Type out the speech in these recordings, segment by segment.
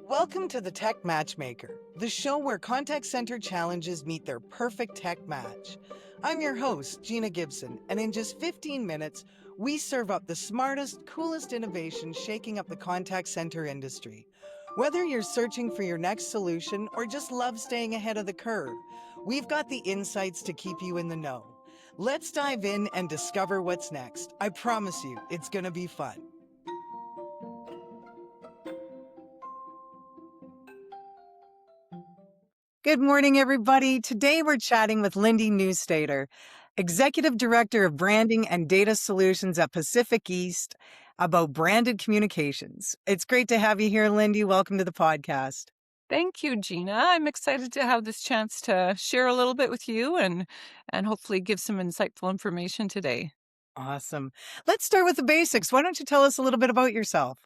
Welcome to the Tech Matchmaker, the show where contact center challenges meet their perfect tech match. I'm your host, Gina Gibson, and in just 15 minutes, we serve up the smartest, coolest innovations shaking up the contact center industry. Whether you're searching for your next solution or just love staying ahead of the curve, we've got the insights to keep you in the know. Let's dive in and discover what's next. I promise you, it's going to be fun. Good morning, everybody. Today we're chatting with Lindy Neustaedter, Executive Director of Branding and Data Solutions at Pacific East, about branded communications. It's great to have you here, Lindy. Welcome to the podcast. Thank you, Gina. I'm excited to have this chance to share a little bit with you and hopefully give some insightful information today. Awesome. Let's start with the basics. Why don't you tell us a little bit about yourself?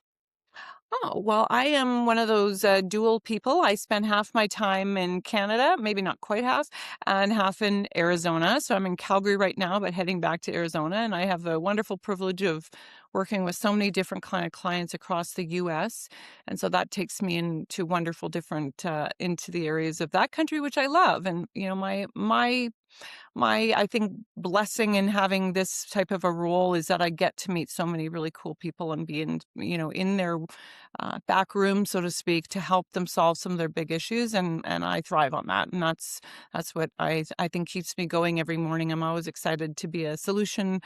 Oh, well, I am one of those dual people. I spend half my time in Canada, maybe not quite half, and half in Arizona. So I'm in Calgary right now, but heading back to Arizona. And I have the wonderful privilege of working with so many different clients across the U.S. And so that takes me into wonderful different, into the areas of that country, which I love. And, you know, my I think blessing in having this type of a role is that I get to meet so many really cool people and be in their back room, so to speak, to help them solve some of their big issues, and I thrive on that, and that's what I think keeps me going every morning. I'm always excited to be a solution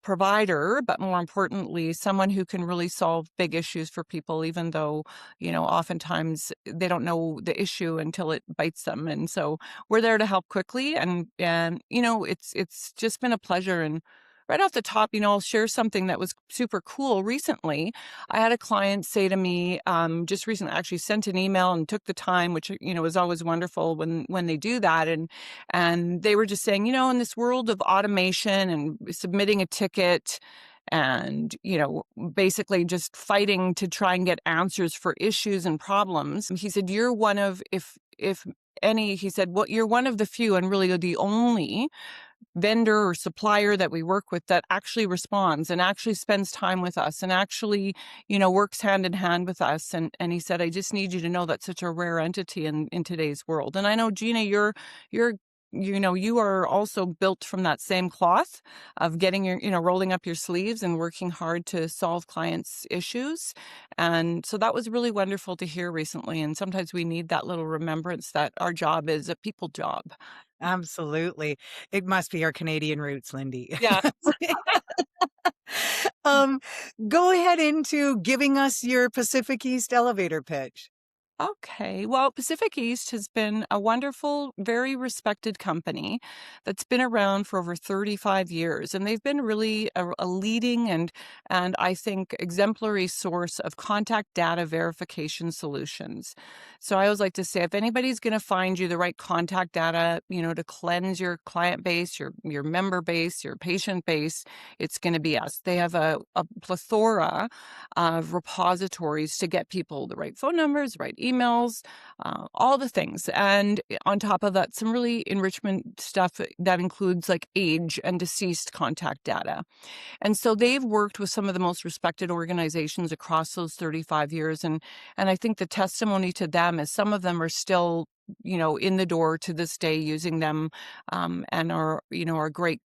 provider, but more importantly, someone who can really solve big issues for people, even though, oftentimes they don't know the issue until it bites them. And so we're there to help quickly. And it's just been a pleasure. And right off the top, I'll share something that was super cool recently. I had a client say to me, just recently, actually sent an email and took the time, which, is always wonderful when they do that. And they were just saying, in this world of automation and submitting a ticket and, basically just fighting to try and get answers for issues and problems. He said, you're one of, if any, he said, well, you're one of the few and really the only vendor or supplier that we work with that actually responds and actually spends time with us and actually, works hand in hand with us. And he said, I just need you to know that's such a rare entity in today's world. And I know, Gina, you're you are also built from that same cloth of getting rolling up your sleeves and working hard to solve clients' issues. And so that was really wonderful to hear recently. And sometimes we need that little remembrance that our job is a people job. Absolutely. It must be our Canadian roots, Lindy. Yeah. um, Go ahead into giving us your Pacific East elevator pitch. Okay. Well, Pacific East has been a wonderful, very respected company that's been around for over 35 years. And they've been really a leading and I think exemplary source of contact data verification solutions. So I always like to say, if anybody's going to find you the right contact data, to cleanse your client base, your member base, your patient base, it's going to be us. They have a plethora of repositories to get people the right phone numbers, right emails, all the things. And on top of that, some really enrichment stuff that includes like age and deceased contact data. And so they've worked with some of the most respected organizations across those 35 years. And I think the testimony to them is some of them are still in the door to this day using them, and are great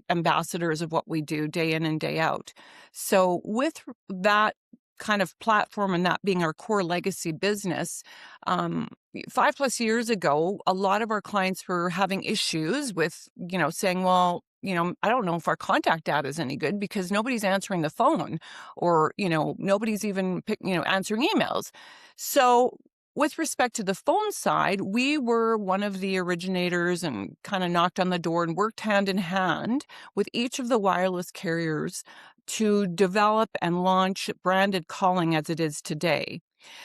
ambassadors of what we do day in and day out. So with that kind of platform and that being our core legacy business, 5+ years ago, a lot of our clients were having issues with, saying, well, I don't know if our contact data is any good because nobody's answering the phone or, nobody's even answering emails. So with respect to the phone side, we were one of the originators and kind of knocked on the door and worked hand in hand with each of the wireless carriers to develop and launch branded calling as it is today.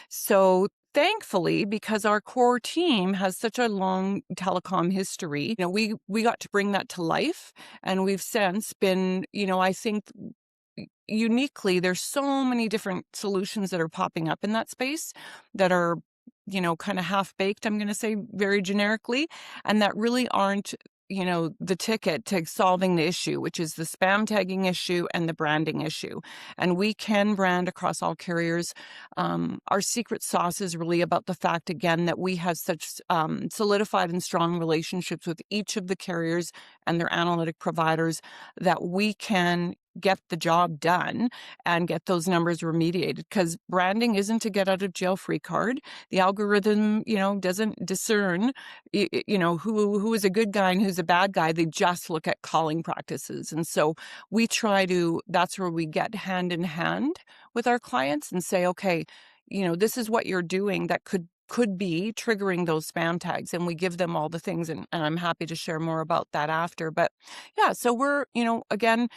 So thankfully, because our core team has such a long telecom history, we got to bring that to life. And we've since been, I think, uniquely, there's so many different solutions that are popping up in that space that are kind of half-baked, I'm going to say very generically, and that really aren't the ticket to solving the issue, which is the spam tagging issue and the branding issue. And we can brand across all carriers. Our secret sauce is really about the fact, again, that we have such solidified and strong relationships with each of the carriers and their analytic providers that we can get the job done and get those numbers remediated, because branding isn't a get out of jail free card. The algorithm, doesn't discern, who is a good guy and who's a bad guy. They just look at calling practices. And so that's where we get hand in hand with our clients and say, okay, this is what you're doing that could be triggering those spam tags, and we give them all the things, and I'm happy to share more about that after. But yeah, so we're, again,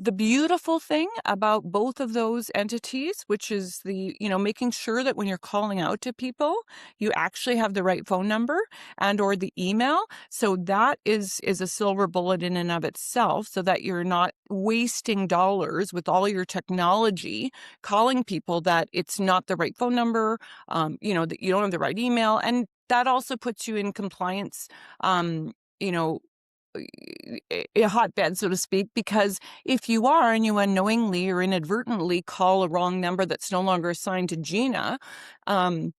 the beautiful thing about both of those entities, which is making sure that when you're calling out to people, you actually have the right phone number and or the email. So that is a silver bullet in and of itself, so that you're not wasting dollars with all your technology calling people that it's not the right phone number, that you don't have the right email. And that also puts you in compliance, you know, a hotbed, so to speak, because if you are and you unknowingly or inadvertently call a wrong number that's no longer assigned to Gina, and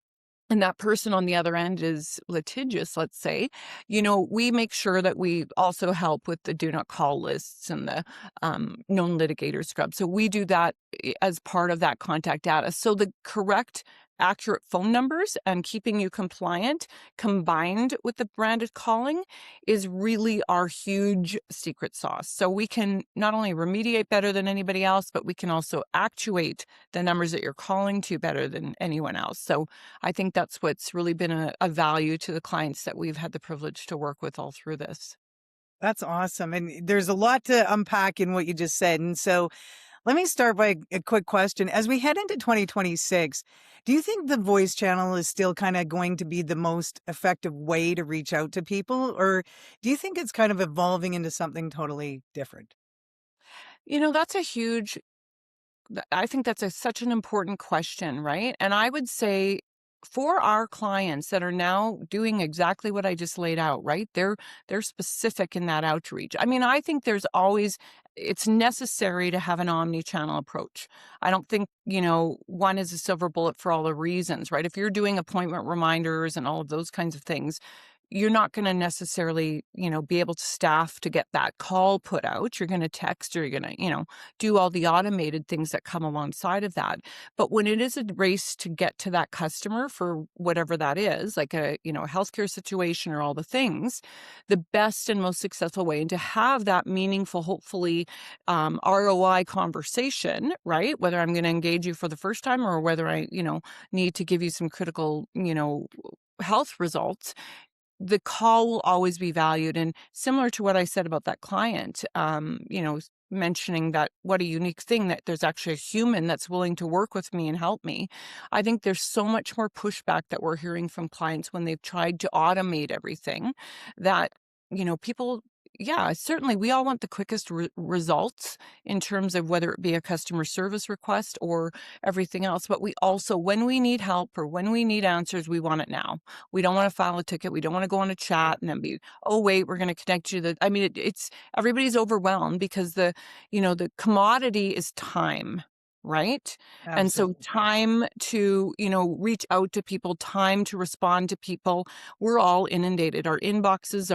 that person on the other end is litigious, let's say, we make sure that we also help with the do not call lists and the known litigator scrub. So we do that as part of that contact data. So the correct, accurate phone numbers and keeping you compliant combined with the branded calling is really our huge secret sauce. So we can not only remediate better than anybody else, but we can also actuate the numbers that you're calling to better than anyone else. So I think that's what's really been a value to the clients that we've had the privilege to work with all through this. That's awesome. And there's a lot to unpack in what you just said. And so let me start by a quick question. As we head into 2026, do you think the voice channel is still kind of going to be the most effective way to reach out to people? Or do you think it's kind of evolving into something totally different? That's a huge I think that's such an important question, right? And I would say for our clients that are now doing exactly what I just laid out, right? They're specific in that outreach. I mean, I think it's necessary to have an omni-channel approach. I don't think, one is a silver bullet for all the reasons, right? If you're doing appointment reminders and all of those kinds of things, you're not going to necessarily, be able to staff to get that call put out. You're going to text, or you're going to, do all the automated things that come alongside of that. But when it is a race to get to that customer for whatever that is, like a healthcare situation or all the things, the best and most successful way, and to have that meaningful, hopefully ROI conversation, right? Whether I'm going to engage you for the first time or whether I, need to give you some critical, health results, the call will always be valued. And similar to what I said about that client, mentioning that what a unique thing that there's actually a human that's willing to work with me and help me. I think there's so much more pushback that we're hearing from clients when they've tried to automate everything that, people, yeah, certainly we all want the quickest results in terms of whether it be a customer service request or everything else. But we also, when we need help or when we need answers, we want it now. We don't want to file a ticket. We don't want to go on a chat and then be, oh, wait, we're going to connect you to I mean, it's everybody's overwhelmed because the commodity is time. Right. And so Absolutely. time to, reach out to people, time to respond to people. We're all inundated. Our inboxes,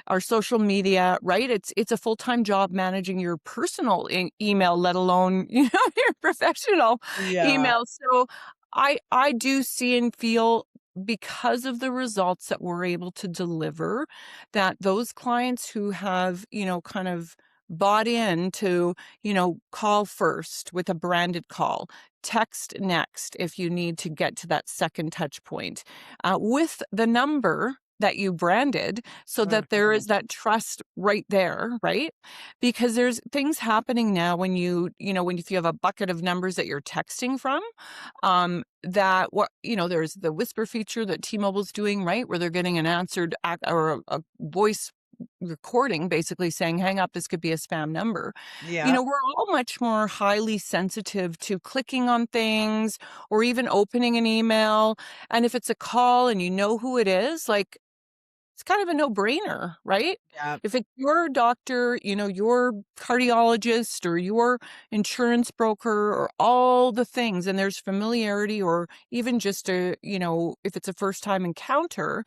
our social media, right? It's a full-time job managing your personal email, let alone, your professional Yeah, email. So I do see and feel, because of the results that we're able to deliver, that those clients who have, kind of bought in to, call first with a branded call, text next if you need to get to that second touch point, with the number that you branded, so that there is 100%. that trust right there, right? Because there's things happening now when if you have a bucket of numbers that you're texting from, there's the whisper feature that T-Mobile's doing, right? Where they're getting an answered or a voice recording basically saying, hang up, this could be a spam number. Yeah. We're all much more highly sensitive to clicking on things or even opening an email. And if it's a call and you know who it is, like, it's kind of a no-brainer, right? Yeah. If it's your doctor, your cardiologist or your insurance broker or all the things, and there's familiarity, or even just if it's a first time encounter,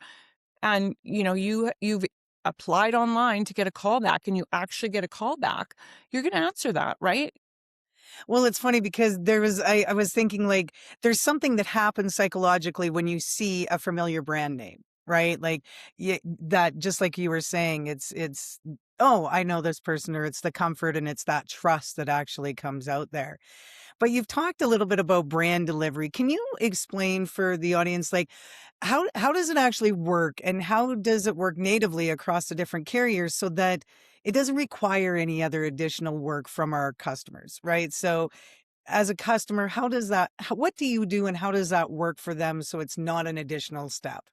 and you've applied online to get a call back and you actually get a call back, you're going to answer that, right? Well, it's funny because I was thinking like there's something that happens psychologically when you see a familiar brand name, right? Like that, just like you were saying, it's, oh, I know this person, or it's the comfort and it's that trust that actually comes out there. But you've talked a little bit about brand delivery. Can you explain for the audience, like how does it actually work, and how does it work natively across the different carriers so that it doesn't require any other additional work from our customers, right? So as a customer, what do you do and how does that work for them so it's not an additional step?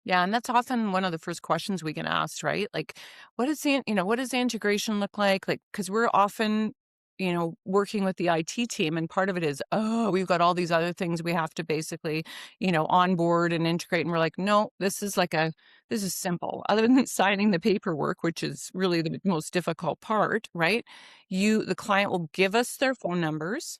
Yeah, and that's often one of the first questions we get asked, right? Like, what does the integration look like? Like, because we're often, working with the IT team, and part of it is, oh, we've got all these other things we have to basically, onboard and integrate. And we're like, no, this is simple. Other than signing the paperwork, which is really the most difficult part, right? The client will give us their phone numbers.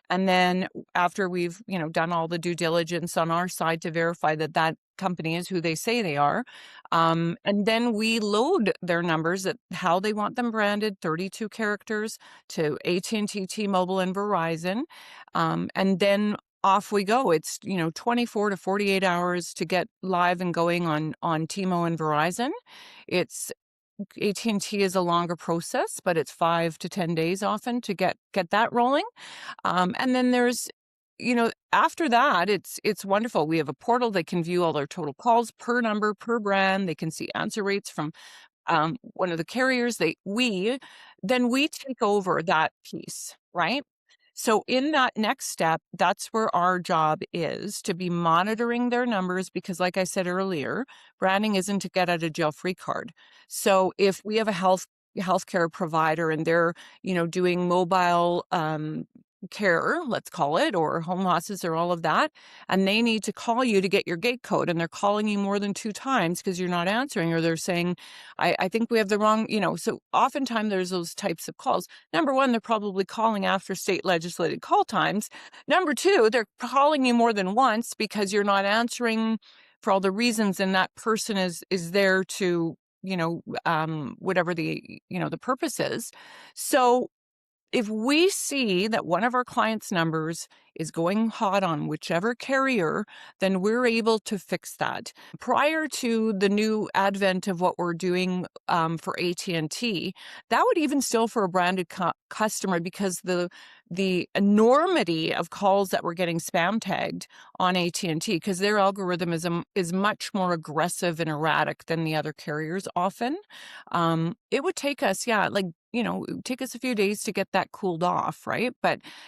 And then after we've, done all the due diligence on our side to verify that that company is who they say they are, and then we load their numbers at how they want them branded, 32 characters, to AT&T, T-Mobile, and Verizon, and then off we go. It's 24 to 48 hours to get live and going on T-Mo and Verizon. It's AT&T is a longer process, but it's 5 to 10 days often to get that rolling. And then there's, after that, it's wonderful. We have a portal. They can view all their total calls per number, per brand. They can see answer rates from one of the carriers. Then we take over that piece, right? So in that next step, that's where our job is, to be monitoring their numbers, because like I said earlier, branding isn't a get out of jail free card. So if we have a healthcare provider and they're, doing mobile care, let's call it, or home offices or all of that, and they need to call you to get your gate code, and they're calling you more than 2 times because you're not answering, or they're saying, I think we have the wrong, so oftentimes there's those types of calls. Number one, they're probably calling after state legislated call times. Number two, they're calling you more than once because you're not answering for all the reasons, and that person is there to, whatever the purpose is. So if we see that one of our clients' numbers is going hot on whichever carrier, then we're able to fix that. Prior to the new advent of what we're doing for AT&T, that would even still for a branded customer, because the enormity of calls that we're getting spam tagged on AT&T, because their algorithm is much more aggressive and erratic than the other carriers often. It would take us, it would take us a few days to get that cooled off, right?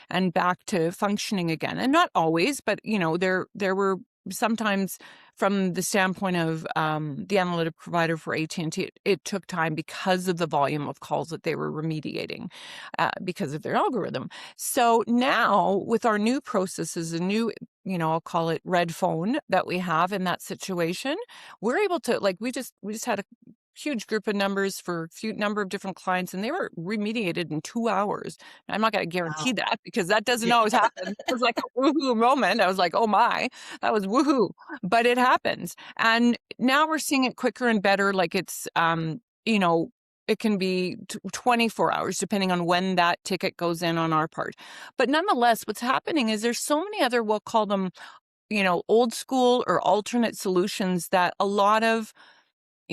And back to functioning again. And not always, but there were sometimes, from the standpoint of the analytic provider for AT&T, it took time because of the volume of calls that they were remediating because of their algorithm. So now with our new processes, a new, I'll call it red phone that we have in that situation, we're able to, like, we just had a huge group of numbers for a few number of different clients, and they were remediated in 2 hours. I'm not going to guarantee Wow. that, because that doesn't Yeah. always happen. It was like a woohoo moment. I was like, oh my, that was woohoo. But it happens. And now we're seeing it quicker and better. Like it's, it can be 24 hours depending on when that ticket goes in on our part. But nonetheless, what's happening is there's so many other, we'll call them, old school or alternate solutions that a lot of,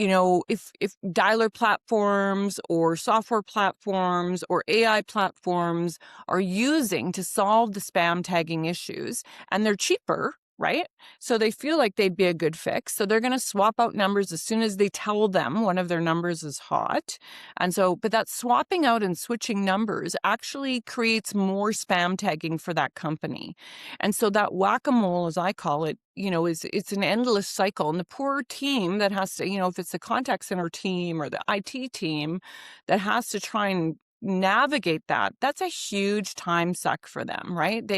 if dialer platforms or software platforms or AI platforms are using to solve the spam tagging issues, and they're cheaper, right? So they feel like they'd be a good fix. So they're going to swap out numbers as soon as they tell them one of their numbers is hot. And so, but that swapping out and switching numbers actually creates more spam tagging for that company. And so that whack-a-mole, as I call it, it's an endless cycle. And the poor team that has to, if it's the contact center team or the IT team that has to try and navigate that, that's a huge time suck for them, right?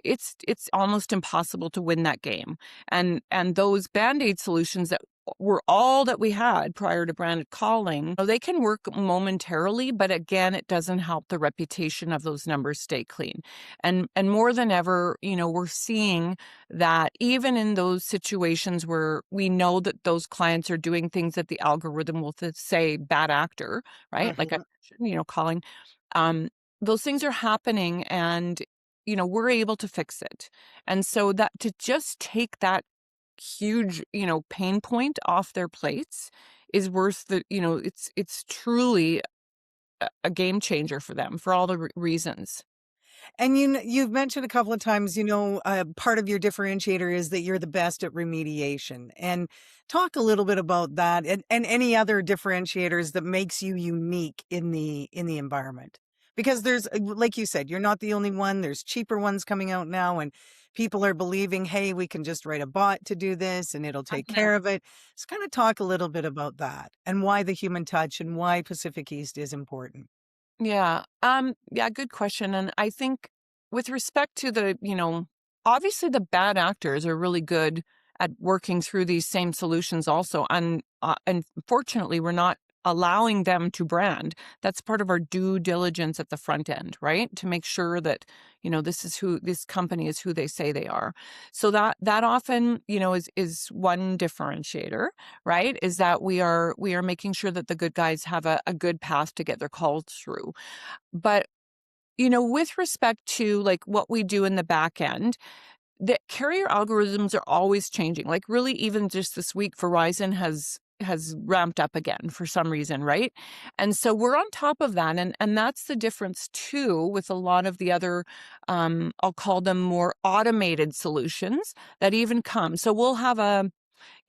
It's almost impossible to win that game. And those Band-Aid solutions that were all that we had prior to branded calling. They can work momentarily, but again, it doesn't help the reputation of those numbers stay clean. And more than ever, we're seeing that even in those situations where we know that those clients are doing things that the algorithm will say bad actor, right? Like I Mhm. mentioned, calling, um, those things are happening, and we're able to fix it. And so that to just take that huge, pain point off their plates is worth it's truly a game changer for them for all the reasons. And you've mentioned a couple of times, part of your differentiator is that you're the best at remediation. And talk a little bit about that and any other differentiators that makes you unique in the environment. Because there's, like you said, you're not the only one. There's cheaper ones coming out now, and people are believing, hey, we can just write a bot to do this and it'll take Mhm. care of it. Let's kind of talk a little bit about that and why the human touch and why Pacific East is important. Yeah, good question. And I think with respect to obviously the bad actors are really good at working through these same solutions also. And unfortunately, we're not allowing them to brand. That's part of our due diligence at the front end, right? To make sure that, this company is who they say they are. So that often, is one differentiator, right? Is that we are making sure that the good guys have a good path to get their calls through. But, with respect to like what we do in the back end, the carrier algorithms are always changing. Like really, even just this week, Verizon has ramped up again for some reason, right? And so we're on top of that. And that's the difference too with a lot of the other I'll call them more automated solutions that even come. So we'll have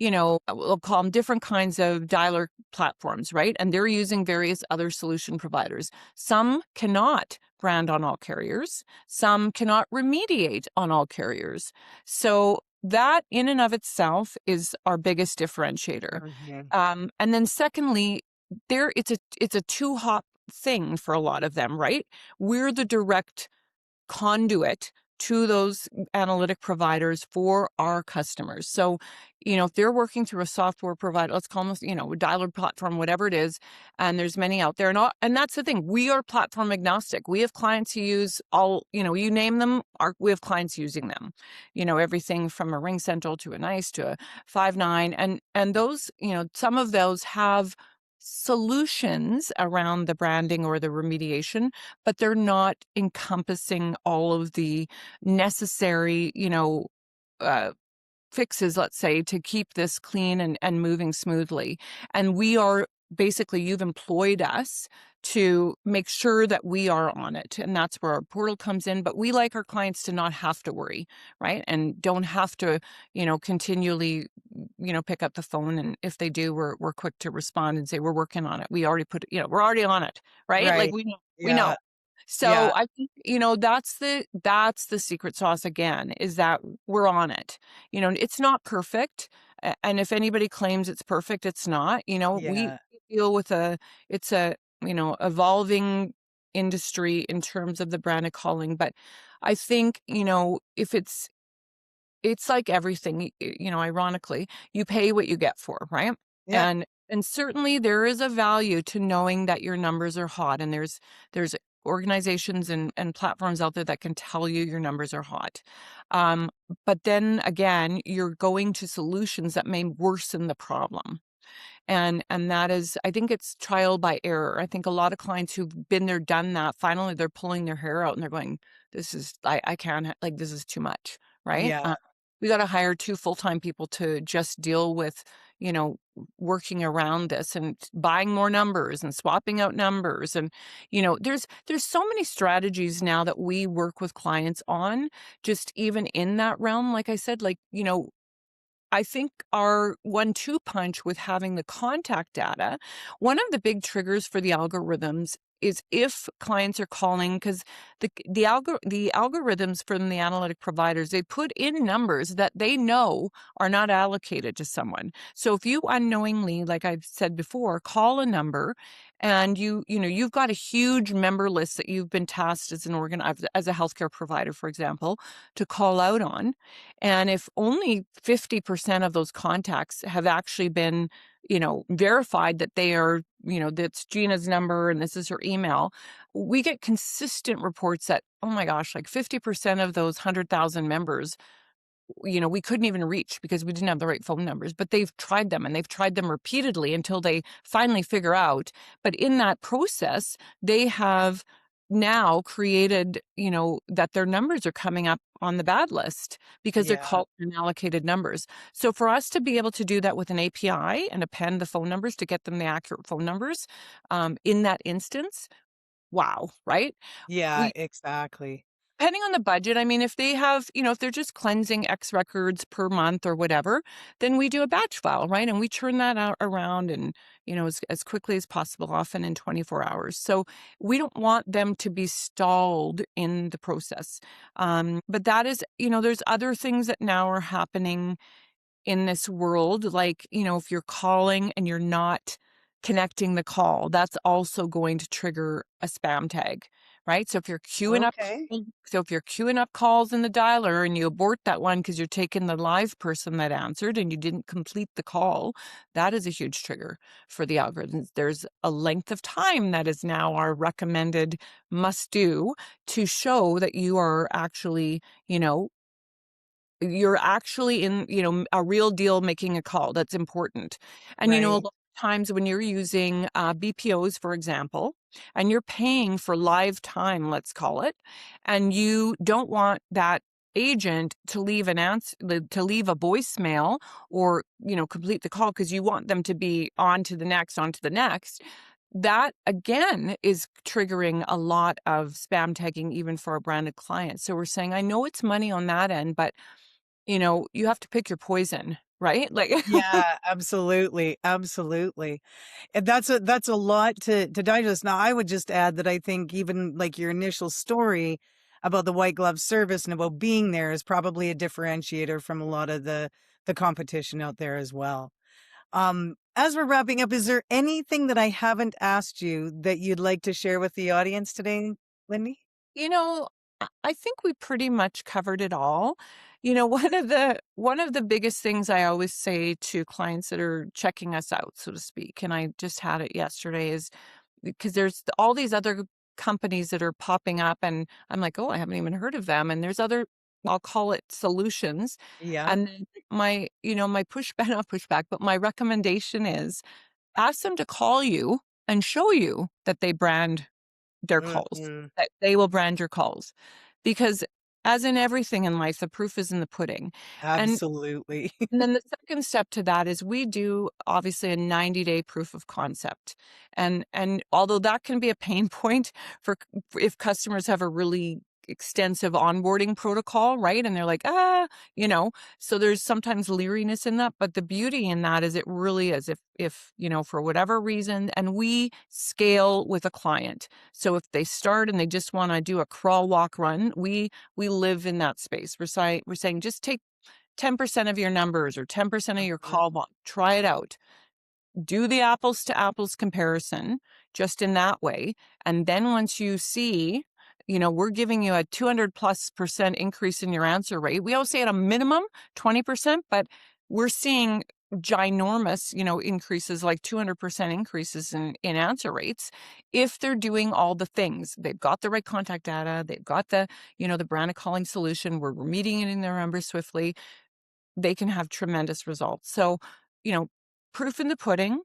we'll call them different kinds of dialer platforms, right? And they're using various other solution providers. Some cannot brand on all carriers, some cannot remediate on all carriers. So that in and of itself is our biggest differentiator. Mhm. And then secondly, it's a two hop thing for a lot of them, right? We're the direct conduit to those analytic providers for our customers. So, if they're working through a software provider, let's call them, a dialer platform, whatever it is, and there's many out there. And that's the thing. We are platform agnostic. We have clients who use all, you name them, we have clients using them. Everything from a Ring Central to a Nice to a 5.9. And those, some of those have solutions around the branding or the remediation, but they're not encompassing all of the necessary, uh, fixes, let's say, to keep this clean and moving smoothly. And we are basically, you've employed us to make sure that we are on it. And that's where our portal comes in. But we like our clients to not have to worry, right? And don't have to, continually, pick up the phone. And if they do, we're quick to respond and say, we're working on it. We already we're already on it, right? Like Right. we know. Yeah. So Yeah. I think, that's the secret sauce again, is that we're on it. It's not perfect. And if anybody claims it's perfect, it's not. We Yeah. deal with it's a, evolving industry in terms of the branded calling. But I think, if it's like everything, ironically, you pay what you get for, right? Yep. And certainly there is a value to knowing that your numbers are hot, and there's organizations and platforms out there that can tell you your numbers are hot. Um, but then again, you're going to solutions that may worsen the problem. And that is, I think it's trial by error. I think a lot of clients who've been there, done that, finally they're pulling their hair out and they're going, this is, I can't, like, this is too much, right? Yeah. We got to hire 2 full-time people to just deal with, working around this and buying more numbers and swapping out numbers. And, there's so many strategies now that we work with clients on, just even in that realm. Like I said, like, I think our 1-2 punch with having the contact data, one of the big triggers for the algorithms is if clients are calling, because the algorithms from the analytic providers, they put in numbers that they know are not allocated to someone. So if you unknowingly, like I've said before, call a number and you've got a huge member list that you've been tasked as as a healthcare provider, for example, to call out on. And if only 50% of those contacts have actually been, verified that they are, that's Gina's number and this is her email, we get consistent reports that, oh my gosh, like 50% of those 100,000 members, we couldn't even reach because we didn't have the right phone numbers, but they've tried them and they've tried them repeatedly until they finally figure out. But in that process, they have now created, that their numbers are coming up on the bad list because they're Yeah. called unallocated numbers. So for us to be able to do that with an API and append the phone numbers to get them the accurate phone numbers, in that instance, wow, right? Yeah, We exactly. Depending on the budget, I mean, if they have, if they're just cleansing X records per month or whatever, then we do a batch file, right? And we turn that out around and, as quickly as possible, often in 24 hours. So we don't want them to be stalled in the process. But that is, there's other things that now are happening in this world, like, if you're calling and you're not connecting the call, that's also going to trigger a spam tag, right? Okay. So if you're queuing up calls in the dialer and you abort that one because you're taking the live person that answered and you didn't complete the call, that is a huge trigger for the algorithms. There's a length of time that is now our recommended must do to show that you are actually, you're actually in, a real deal making a call. That's important. And, a Right. lot of times when you're using BPOs, for example, and you're paying for live time, let's call it, and you don't want that agent to leave to leave a voicemail or, complete the call because you want them to be on to the next. That again is triggering a lot of spam tagging even for our branded clients. So we're saying, I know it's money on that end, but you have to pick your poison, right? Like, Yeah, absolutely, absolutely. And that's a lot to digest. Now, I would just add that I think even like your initial story about the white glove service and about being there is probably a differentiator from a lot of the competition out there as well. As we're wrapping up, is there anything that I haven't asked you that you'd like to share with the audience today, Lindy? you know, I think we pretty much covered it all. One of the biggest things I always say to clients that are checking us out, so to speak, and I just had it yesterday, is because there's all these other companies that are popping up and I'm like, "Oh, I haven't even heard of them." And there's other, I'll call it solutions. Yeah. And then my pushback, not pushback, but my recommendation is ask them to call you and show you that they brand their calls, Mhm. that they will brand your calls. Because as in everything in life, the proof is in the pudding. And Absolutely. and then the second step to that is we do obviously a 90-day proof of concept. And although that can be a pain point if customers have a really extensive onboarding protocol, right? And they're like, so there's sometimes leeriness in that, but the beauty in that is it really is if, for whatever reason, and we scale with a client. So if they start and they just want to do a crawl, walk, run, we live in that space. We're saying just take 10% of your numbers or 10% of your Mhm. call volume. Try it out. Do the apples to apples comparison just in that way. And then once you see, we're giving you a 200+% increase in your answer rate. We always say at a minimum 20%, but we're seeing ginormous, increases like 200% increases in answer rates if they're doing all the things. They've got the right contact data. They've got the branded calling solution. We're remediating their numbers swiftly. They can have tremendous results. So, you know, proof in the pudding,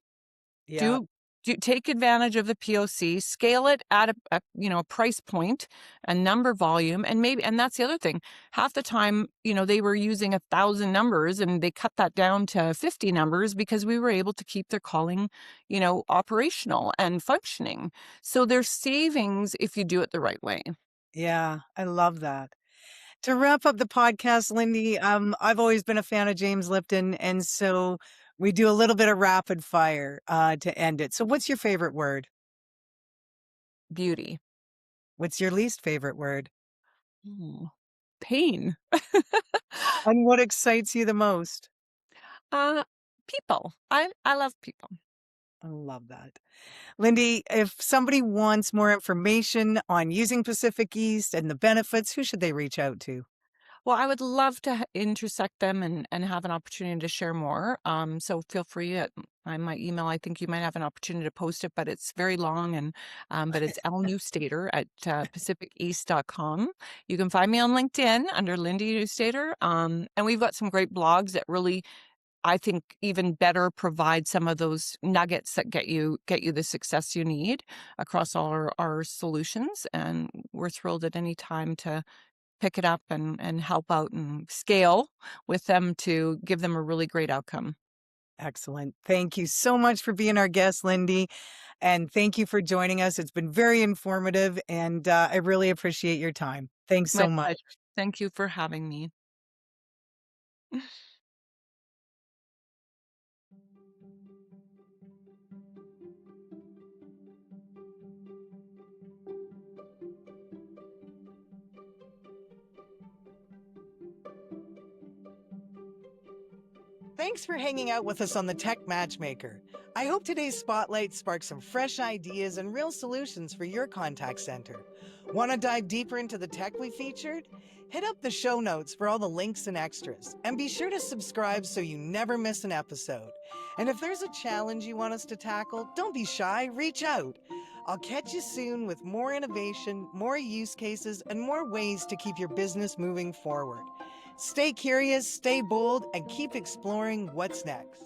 Yeah. do take advantage of the POC, scale it at a price point, a number volume, and that's the other thing. Half the time, they were using 1,000 numbers and they cut that down to 50 numbers because we were able to keep their calling, operational and functioning. So there's savings if you do it the right way. Yeah, I love that. To wrap up the podcast, Lindy, I've always been a fan of James Lipton, and so we do a little bit of rapid fire to end it. So, what's your favorite word? beauty. What's your least favorite word? Ooh, pain. And what excites you the most? Uh, people. I love people. I love that. Lindy, if somebody wants more information on using Pacific East and the benefits, who should they reach out to? Well, I would love to intersect them and have an opportunity to share more. So feel free at my email. I think you might have an opportunity to post it, but it's very long and but it's L Neustaedter at pacificeast.com. You can find me on LinkedIn under Lindy Neustaedter. And we've got some great blogs that really, I think, even better provide some of those nuggets that get you the success you need across all our solutions. And we're thrilled at any time to pick it up and help out and scale with them to give them a really great outcome. Excellent. Thank you so much for being our guest, Lindy. And thank you for joining us. It's been very informative, and I really appreciate your time. Thanks My so much. pleasure. Thank you for having me. Thanks for hanging out with us on the Tech Matchmaker. I hope today's spotlight sparks some fresh ideas and real solutions for your contact center. Want to dive deeper into the tech we featured? Hit up the show notes for all the links and extras, and be sure to subscribe so you never miss an episode. And if there's a challenge you want us to tackle, don't be shy, reach out. I'll catch you soon with more innovation, more use cases, and more ways to keep your business moving forward. Stay curious, stay bold, and keep exploring what's next.